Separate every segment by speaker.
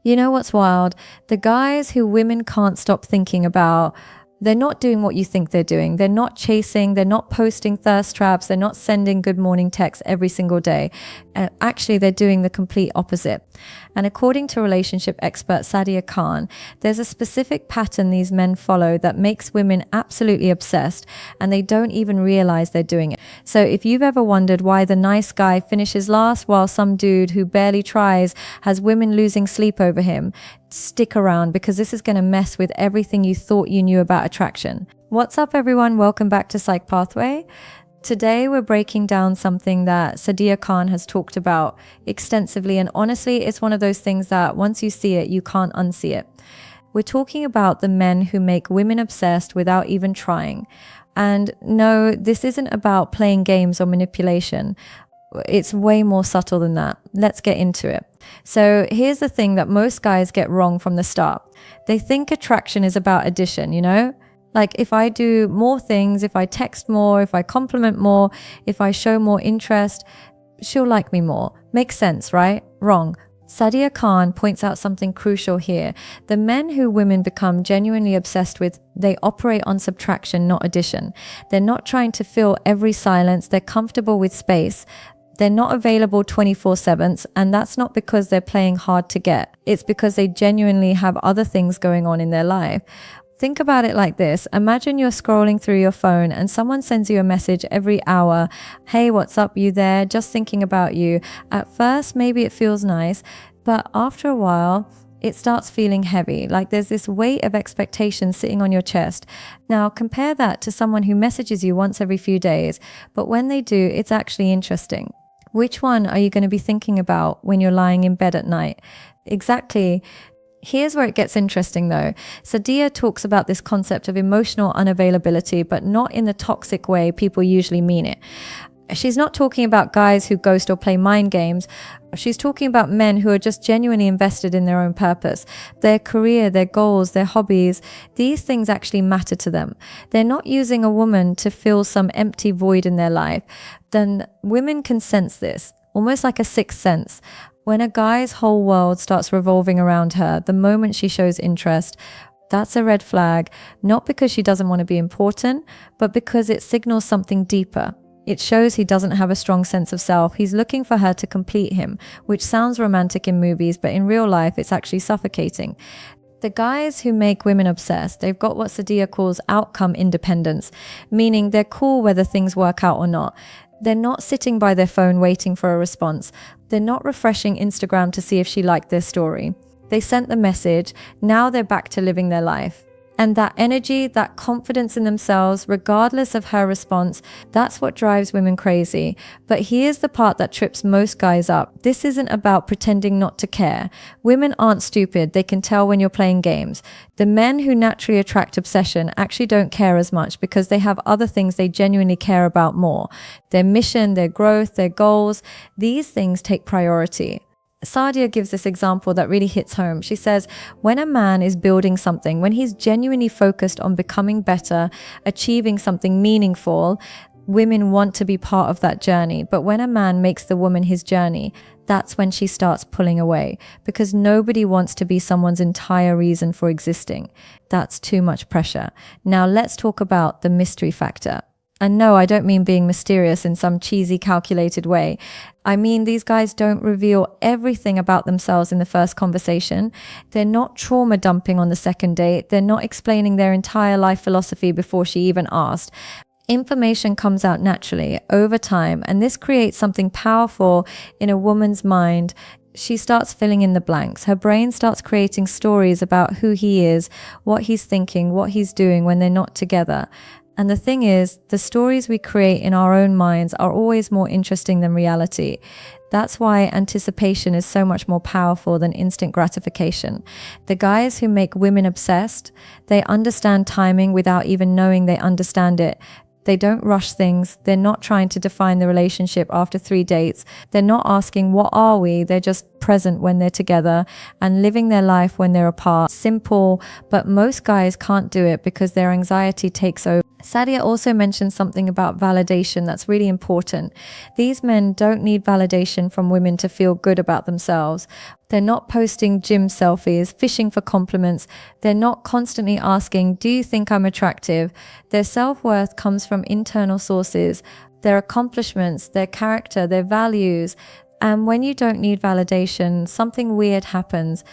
Speaker 1: You know what's wild? The guys who women can't stop thinking about, they're not doing what you think they're doing. They're not chasing, they're not posting thirst traps, they're not sending good morning texts every single day. Actually, they're doing the complete opposite. And according to relationship expert Sadia Khan, there's a specific pattern these men follow that makes women absolutely obsessed, and they don't even realize they're doing it. So if you've ever wondered why the nice guy finishes last while some dude who barely tries has women losing sleep over him, stick around, because this is going to mess with everything you thought you knew about attraction. What's up, everyone? Welcome back to Psych Pathway. Today we're breaking down something that Sadia Khan has talked about extensively, and honestly, it's one of those things that once you see it, you can't unsee it. We're talking about the men who make women obsessed without even trying. And no, this isn't about playing games or manipulation. It's way more subtle than that. Let's get into it. So here's the thing that most guys get wrong from the start. They think attraction is about addition, you know? Like, if I do more things, if I text more, if I compliment more, if I show more interest, she'll like me more. Makes sense, right? Wrong. Sadia Khan points out something crucial here. The men who women become genuinely obsessed with, they operate on subtraction, not addition. They're not trying to fill every silence. They're comfortable with space. They're not available 24/7, and that's not because they're playing hard to get. It's because they genuinely have other things going on in their life. Think about it like this. Imagine you're scrolling through your phone and someone sends you a message every hour. Hey, what's up? You there? Just thinking about you. At first, maybe it feels nice, but after a while, it starts feeling heavy. Like there's this weight of expectation sitting on your chest. Now, compare that to someone who messages you once every few days, but when they do, it's actually interesting. Which one are you going to be thinking about when you're lying in bed at night? Exactly. Here's where it gets interesting though. Sadia talks about this concept of emotional unavailability, but not in the toxic way people usually mean it. She's not talking about guys who ghost or play mind games. She's talking about men who are just genuinely invested in their own purpose, their career, their goals, their hobbies. These things actually matter to them. They're not using a woman to fill some empty void in their life. Then women can sense this, almost like a sixth sense. When a guy's whole world starts revolving around her, the moment she shows interest, that's a red flag, not because she doesn't want to be important, but because it signals something deeper. It shows he doesn't have a strong sense of self. He's looking for her to complete him, which sounds romantic in movies, but in real life, it's actually suffocating. The guys who make women obsessed, they've got what Sadia calls outcome independence, meaning they're cool whether things work out or not. They're not sitting by their phone waiting for a response. They're not refreshing Instagram to see if she liked their story. They sent the message. Now they're back to living their life. And that energy, that confidence in themselves, regardless of her response, that's what drives women crazy. But here's the part that trips most guys up. This isn't about pretending not to care. Women aren't stupid. They can tell when you're playing games. The men who naturally attract obsession actually don't care as much because they have other things they genuinely care about more. Their mission, their growth, their goals, these things take priority. Sadia gives this example that really hits home. She says, when a man is building something, when he's genuinely focused on becoming better, achieving something meaningful, women want to be part of that journey. But when a man makes the woman his journey, that's when she starts pulling away, because nobody wants to be someone's entire reason for existing. That's too much pressure. Now let's talk about the mystery factor. And no, I don't mean being mysterious in some cheesy, calculated way. I mean, these guys don't reveal everything about themselves in the first conversation. They're not trauma dumping on the second date. They're not explaining their entire life philosophy before she even asked. Information comes out naturally over time, and this creates something powerful in a woman's mind. She starts filling in the blanks. Her brain starts creating stories about who he is, what he's thinking, what he's doing when they're not together. And the thing is, the stories we create in our own minds are always more interesting than reality. That's why anticipation is so much more powerful than instant gratification. The guys who make women obsessed, they understand timing without even knowing they understand it. They don't rush things. They're not trying to define the relationship after 3 dates. They're not asking, what are we? They're just present when they're together and living their life when they're apart. Simple, but most guys can't do it because their anxiety takes over. Sadia also mentioned something about validation that's really important. These men don't need validation from women to feel good about themselves. They're not posting gym selfies, fishing for compliments. They're not constantly asking, do you think I'm attractive? Their self-worth comes from internal sources, their accomplishments, their character, their values. And when you don't need validation, something weird happens.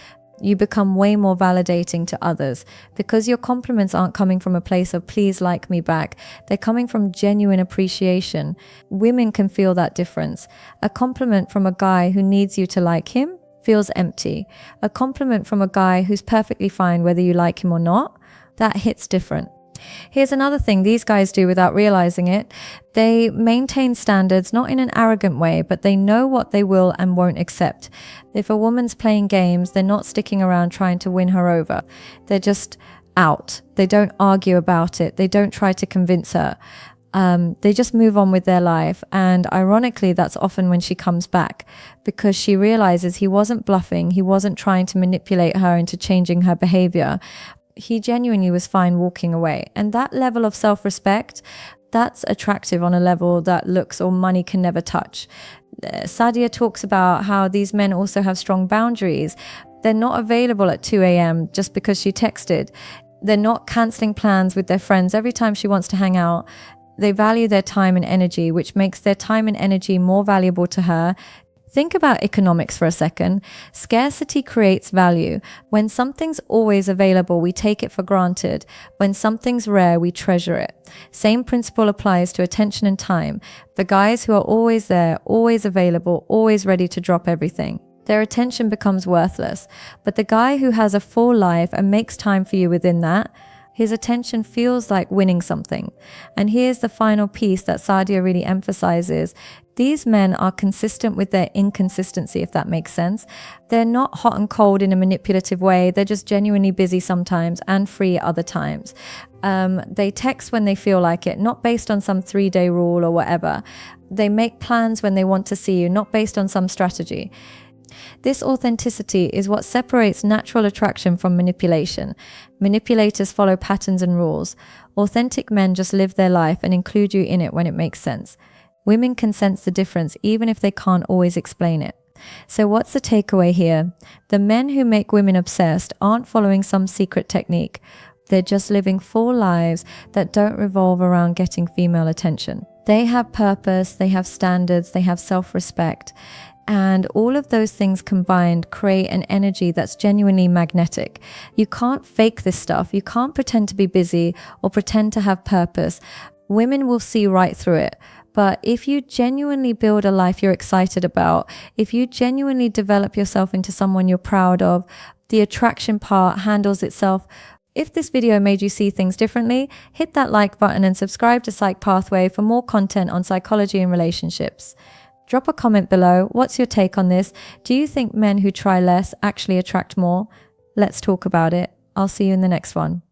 Speaker 1: You become way more validating to others because your compliments aren't coming from a place of please like me back. They're coming from genuine appreciation. Women can feel that difference. A compliment from a guy who needs you to like him feels empty. A compliment from a guy who's perfectly fine whether you like him or not, that hits different. Here's another thing these guys do without realizing it. They maintain standards, not in an arrogant way, but they know what they will and won't accept. If a woman's playing games, they're not sticking around trying to win her over. They're just out. They don't argue about it. They don't try to convince her. They just move on with their life. And ironically, that's often when she comes back because she realizes he wasn't bluffing. He wasn't trying to manipulate her into changing her behavior. He genuinely was fine walking away. And that level of self-respect, that's attractive on a level that looks or money can never touch. Sadia talks about how these men also have strong boundaries. They're not available at 2 a.m. just because she texted. They're not canceling plans with their friends every time she wants to hang out. They value their time and energy, which makes their time and energy more valuable to her. Think about economics for a second. Scarcity creates value. When something's always available, we take it for granted. When something's rare, we treasure it. Same principle applies to attention and time. The guys who are always there, always available, always ready to drop everything, their attention becomes worthless. But the guy who has a full life and makes time for you within that, his attention feels like winning something. And here's the final piece that Sadia really emphasizes. These men are consistent with their inconsistency, if that makes sense. They're not hot and cold in a manipulative way. They're just genuinely busy sometimes and free other times. They text when they feel like it, not based on some 3-day rule or whatever. They make plans when they want to see you, not based on some strategy. This authenticity is what separates natural attraction from manipulation. Manipulators follow patterns and rules. Authentic men just live their life and include you in it when it makes sense. Women can sense the difference even if they can't always explain it. So what's the takeaway here? The men who make women obsessed aren't following some secret technique. They're just living full lives that don't revolve around getting female attention. They have purpose, they have standards, they have self-respect. And all of those things combined create an energy that's genuinely magnetic. You can't fake this stuff. You can't pretend to be busy or pretend to have purpose. Women will see right through it. But if you genuinely build a life you're excited about, if you genuinely develop yourself into someone you're proud of, the attraction part handles itself. If this video made you see things differently, hit that like button and subscribe to Psych Pathway for more content on psychology and relationships. Drop a comment below. What's your take on this? Do you think men who try less actually attract more? Let's talk about it. I'll see you in the next one.